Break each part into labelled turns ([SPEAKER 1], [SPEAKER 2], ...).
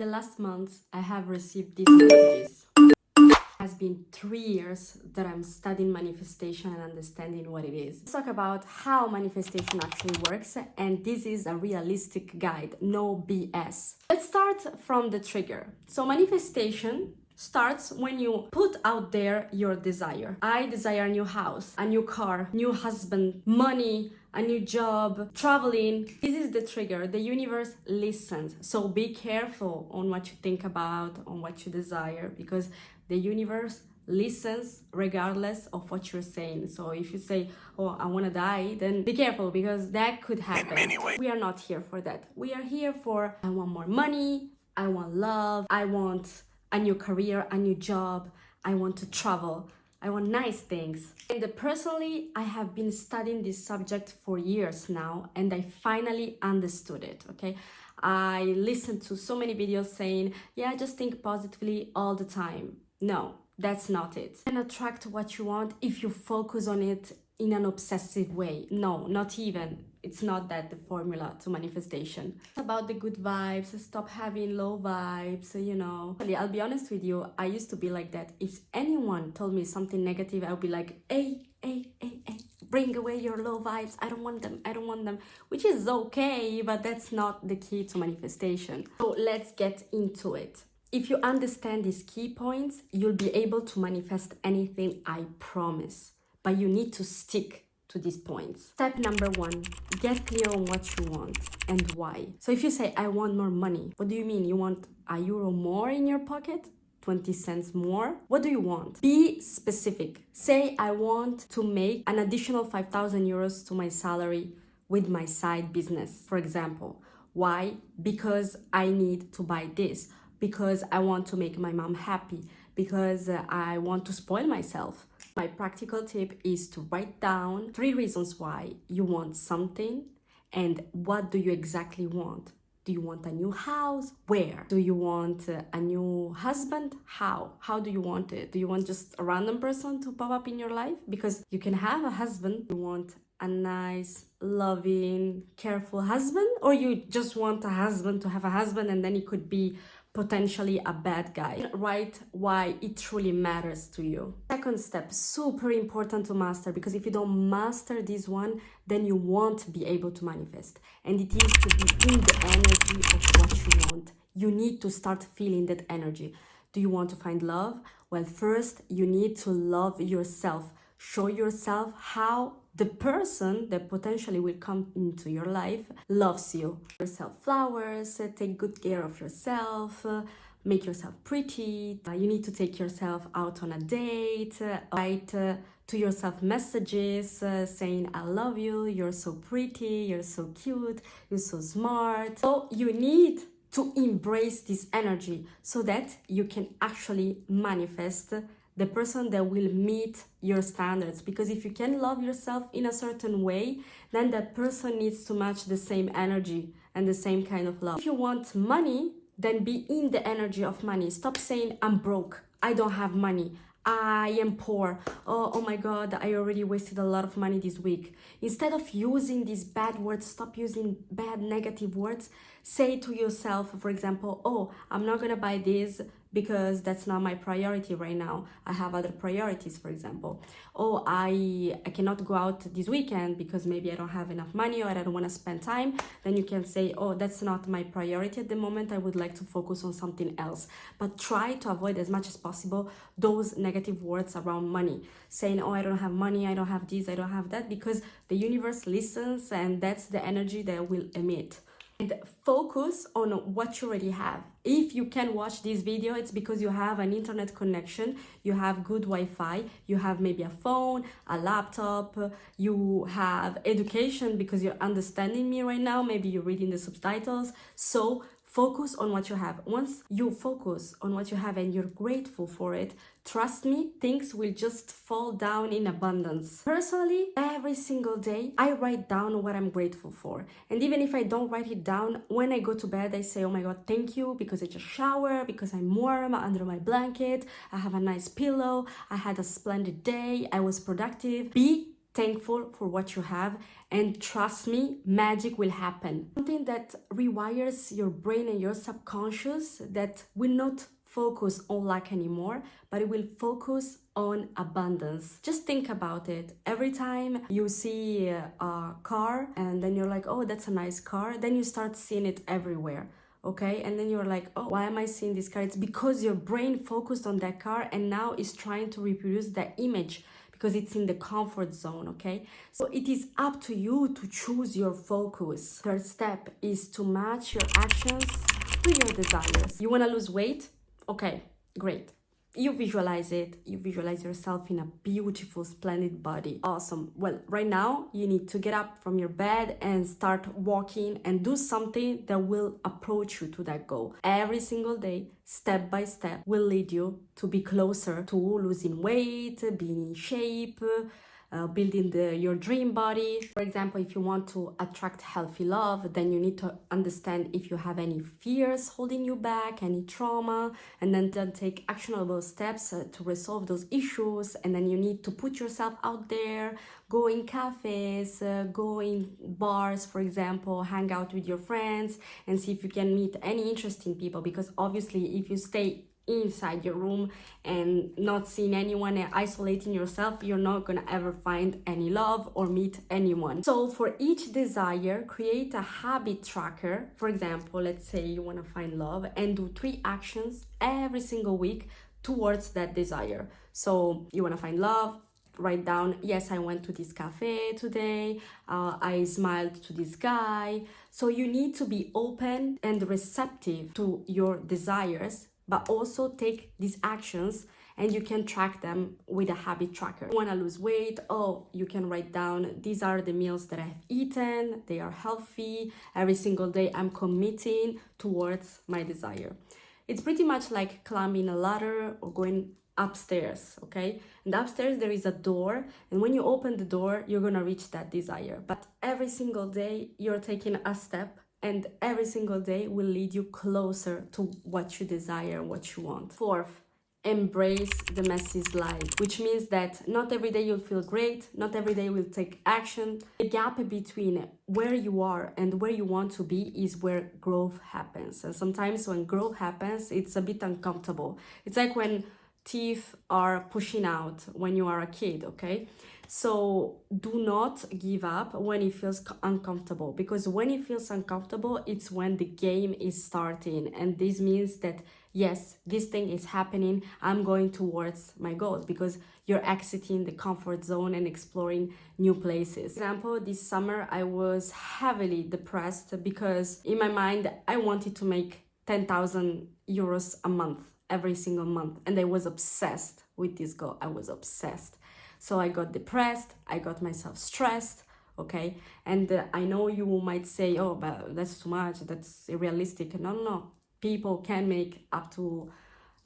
[SPEAKER 1] The last months, I have received these messages. It has been 3 years that I'm studying manifestation and understanding what it is. Let's talk about how manifestation actually works, and this is a realistic guide, no BS. Let's start from the trigger. So manifestation starts when you put out there your desire. I desire a new house, a new car, new husband, money, a new job, traveling. This is the trigger. The universe listens. So be careful on what you think about, on what you desire, because the universe listens regardless of what you're saying. So if you say, oh, I want to die, then be careful, because that could happen. Anyway, we are not here for that. We are here for, I want more money, I want love, I want a new career, a new job, I want to travel, I want nice things. And personally, I have been studying this subject for years now, and I finally understood it, okay? I listened to so many videos saying, yeah, just think positively all the time. No, that's not it. You can attract what you want if you focus on it in an obsessive way. No, not even. It's not that the formula to manifestation. It's about the good vibes, stop having low vibes, you know. I'll be honest with you, I used to be like that. If anyone told me something negative, I'll be like, hey, bring away your low vibes. I don't want them, which is okay, but that's not the key to manifestation. So let's get into it. If you understand these key points, you'll be able to manifest anything, I promise. But you need to stick to these points. Step number 1, get clear on what you want and why. So if you say, I want more money, what do you mean? You want €1 more in your pocket? 20 cents more? What do you want? Be specific. Say, I want to make an additional 5,000 euros to my salary with my side business, for example. Why? Because I need to buy this. Because I want to make my mom happy. Because I want to spoil myself. My practical tip is to write down 3 reasons why you want something and what do you exactly want. Do you want a new house? Where? Do you want a new husband? How? How do you want it? Do you want just a random person to pop up in your life? Because you can have a husband. You want a nice, loving, careful husband, or you just want a husband to have a husband and then it could be potentially a bad guy. Write why it truly matters to you. Second step, super important to master, because if you don't master this one, then you won't be able to manifest. And it is to be in the energy of what you want. You need to start feeling that energy. Do you want to find love? Well, first you need to love yourself. Show yourself how the person that potentially will come into your life loves you. Yourself flowers, take good care of yourself, make yourself pretty. You need to take yourself out on a date, write to yourself messages saying, I love you, you're so pretty, you're so cute, you're so smart. So you need to embrace this energy so that you can actually manifest the person that will meet your standards. Because if you can love yourself in a certain way, then that person needs to match the same energy and the same kind of love. If you want money, then be in the energy of money. Stop saying, I'm broke, I don't have money, I am poor, oh my God, I already wasted a lot of money this week. Instead of using these bad words, stop using bad negative words. Say to yourself, for example, oh, I'm not gonna buy this because that's not my priority right now. I have other priorities, for example. Oh, I cannot go out this weekend because maybe I don't have enough money or I don't want to spend time. Then you can say, oh, that's not my priority at the moment. I would like to focus on something else. But try to avoid as much as possible those negative words around money. Saying, oh, I don't have money, I don't have this, I don't have that, because the universe listens and that's the energy that will emit. And focus on what you already have. If you can watch this video, it's because you have an internet connection, you have good Wi-Fi, you have maybe a phone, a laptop, you have education because you're understanding me right now, maybe you're reading the subtitles. So focus on what you have. Once you focus on what you have and you're grateful for it, trust me, things will just fall down in abundance. Personally, every single day, I write down what I'm grateful for. And even if I don't write it down, when I go to bed, I say, oh my God, thank you, because I just showered, because I'm warm under my blanket, I have a nice pillow, I had a splendid day, I was productive. Be thankful for what you have, and trust me, magic will happen. Something that rewires your brain and your subconscious, that will not focus on lack anymore, but it will focus on abundance. Just think about it. Every time you see a car and then you're like, oh, that's a nice car, then you start seeing it everywhere. Okay, and then you're like, oh, why am I seeing this car? It's because your brain focused on that car and now is trying to reproduce that image because it's in the comfort zone. Okay, so it is up to you to choose your focus. Third step is to match your actions with your desires. You want to lose weight? Okay, great. You visualize it. You visualize yourself in a beautiful, splendid body. Awesome. Well, right now you need to get up from your bed and start walking and do something that will approach you to that goal. Every single day, step by step, will lead you to be closer to losing weight, being in shape, building your dream body. For example, if you want to attract healthy love, then you need to understand if you have any fears holding you back, any trauma, and then take actionable steps to resolve those issues. And then you need to put yourself out there, go in cafes, go in bars, for example, hang out with your friends and see if you can meet any interesting people, because obviously if you stay inside your room and not seeing anyone and isolating yourself, you're not gonna ever find any love or meet anyone. So for each desire, create a habit tracker. For example, let's say you want to find love and do 3 actions every single week towards that desire. So you want to find love, write down, yes, I went to this cafe today, I smiled to this guy. So you need to be open and receptive to your desires, but also take these actions and you can track them with a habit tracker. You want to lose weight? Oh, you can write down, these are the meals that I've eaten, they are healthy, every single day I'm committing towards my desire. It's pretty much like climbing a ladder or going upstairs, okay? And upstairs there is a door, and when you open the door, you're gonna reach that desire. But every single day you're taking a step, and every single day will lead you closer to what you desire, what you want. Fourth, embrace the messy slide, which means that not every day you'll feel great, not every day will take action. The gap between where you are and where you want to be is where growth happens. And sometimes when growth happens, it's a bit uncomfortable. It's like when teeth are pushing out when you are a kid, okay? So do not give up when it feels uncomfortable, because when it feels uncomfortable, it's when the game is starting. And this means that, yes, this thing is happening, I'm going towards my goals, because you're exiting the comfort zone and exploring new places. For example, this summer, I was heavily depressed because in my mind, I wanted to make 10,000 euros a month, every single month. And I was obsessed with this goal. I was obsessed. So I got depressed, I got myself stressed, okay? And I know you might say, oh, but that's too much, that's unrealistic. No. People can make up to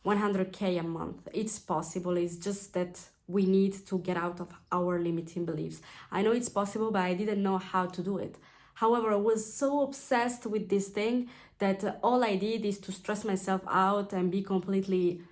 [SPEAKER 1] 100K a month. It's possible, it's just that we need to get out of our limiting beliefs. I know it's possible, but I didn't know how to do it. However, I was so obsessed with this thing that all I did is to stress myself out and be completely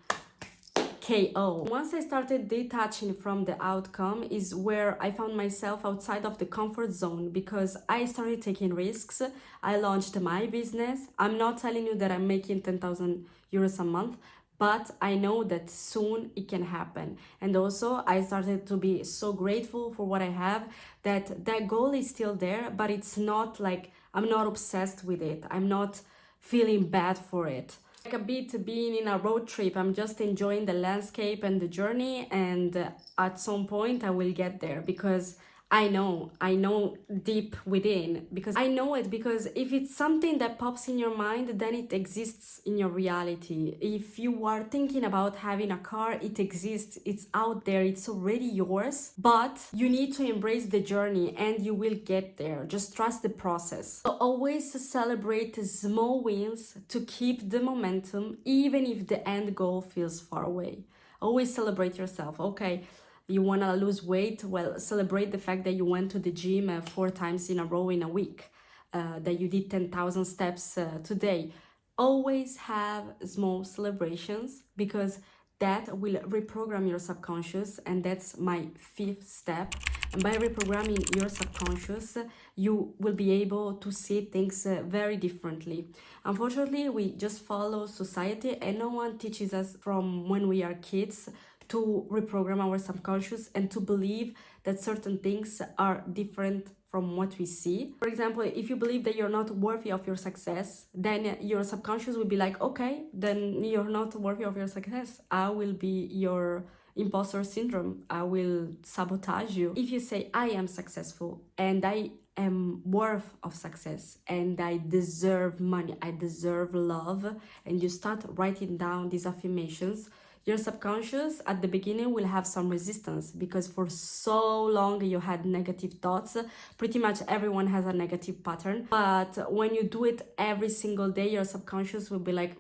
[SPEAKER 1] KO. Once I started detaching from the outcome is where I found myself outside of the comfort zone, because I started taking risks. I launched my business. I'm not telling you that I'm making 10,000 euros a month, but I know that soon it can happen. And also I started to be so grateful for what I have, that goal is still there, but it's not like I'm not obsessed with it. I'm not feeling bad for it. Like a bit being in a road trip, I'm just enjoying the landscape and the journey, and at some point I will get there, because I know deep within, because I know it, because if it's something that pops in your mind, then it exists in your reality. If you are thinking about having a car, it exists, it's out there, it's already yours, but you need to embrace the journey and you will get there. Just trust the process. So always celebrate small wins to keep the momentum, even if the end goal feels far away. Always celebrate yourself. Okay, you want to lose weight? Well, celebrate the fact that you went to the gym 4 times in a row in a week, that you did 10,000 steps today. Always have small celebrations, because that will reprogram your subconscious, and that's my 5th step. And by reprogramming your subconscious, you will be able to see things very differently. Unfortunately, we just follow society, and no one teaches us from when we are kids to reprogram our subconscious and to believe that certain things are different from what we see. For example, if you believe that you're not worthy of your success, then your subconscious will be like, okay, then you're not worthy of your success. I will be your imposter syndrome. I will sabotage you. If you say, I am successful and I am worth of success and I deserve money, I deserve love, and you start writing down these affirmations, your subconscious at the beginning will have some resistance, because for so long you had negative thoughts. Pretty much everyone has a negative pattern. But when you do it every single day, your subconscious will be like,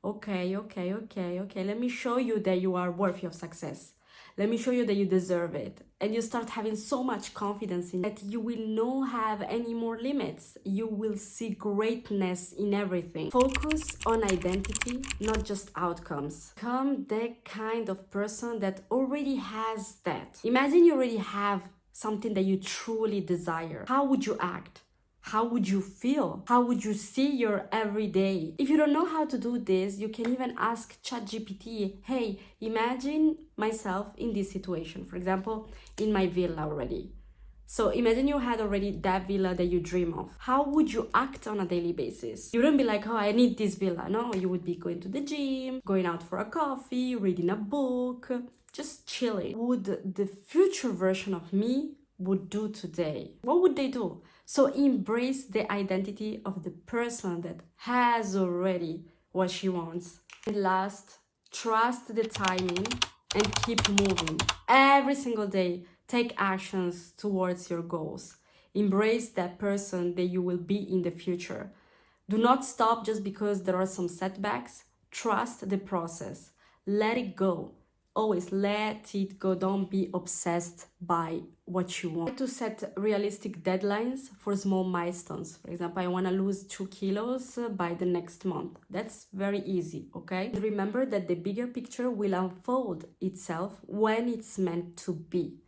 [SPEAKER 1] okay, let me show you that you are worthy of success. Let me show you that you deserve it. And you start having so much confidence in that you will not have any more limits. You will see greatness in everything. Focus on identity, not just outcomes. Become the kind of person that already has that. Imagine you already have something that you truly desire. How would you act? How would you feel? How would you see your everyday? If you don't know how to do this, you can even ask ChatGPT, hey, imagine myself in this situation. For example, in my villa already. So imagine you had already that villa that you dream of. How would you act on a daily basis? You wouldn't be like, oh, I need this villa. No, you would be going to the gym, going out for a coffee, reading a book, just chilling. What would the future version of me would do today? What would they do? So embrace the identity of the person that has already what she wants. And last, trust the timing and keep moving. Every single day, take actions towards your goals. Embrace that person that you will be in the future. Do not stop just because there are some setbacks. Trust the process. Let it go. Always let it go. Don't be obsessed by what you want. To set realistic deadlines for small milestones. For example, I want to lose 2 kilos by the next month. That's very easy, okay? Remember that the bigger picture will unfold itself when it's meant to be.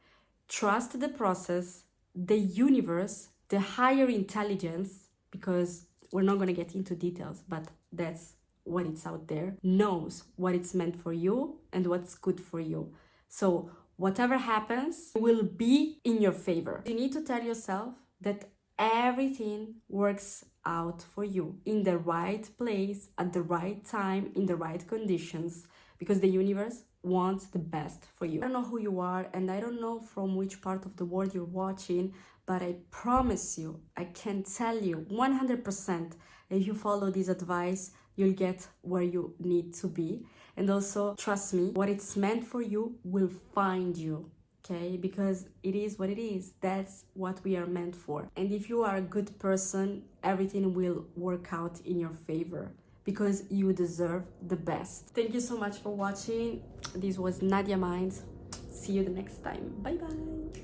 [SPEAKER 1] Trust the process, the universe, the higher intelligence, because we're not going to get into details, but that's what it's out there, knows what it's meant for you and what's good for you. So whatever happens will be in your favor. You need to tell yourself that everything works out for you in the right place, at the right time, in the right conditions, because the universe wants the best for you. I don't know who you are, and I don't know from which part of the world you're watching, but I promise you, I can tell you 100%, if you follow this advice, you'll get where you need to be. And also, trust me, what it's meant for you will find you, okay? Because it is what it is. That's what we are meant for. And if you are a good person, everything will work out in your favor, because you deserve the best. Thank you so much for watching. This was NadiaMinds. See you the next time. Bye bye.